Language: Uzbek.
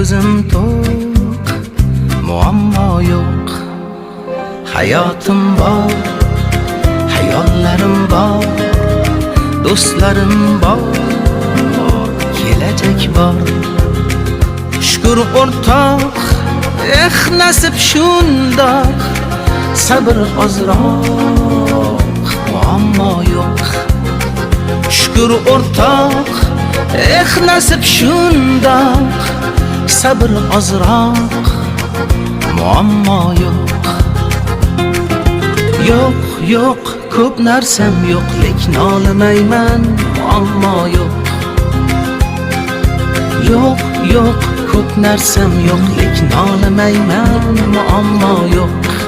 ko'zim to'q, muammo yo'q. Hayotim bor, hayollarim bor, do'stlarim bor, kelajak bor. Shukr o'rtoq, nasib shundoq, sabr ozroq, muammo yo'q. Shukr o'rtoq, nasib shundoq, sabr ozroq, muammo yo'q. Yo'q, yo'q, ko'p narsam yo'q, lekin olmayman, muammo yo'q. Yo'q, yo'q, ko'p narsam yo'q, lekin olmayman, muammo yo'q.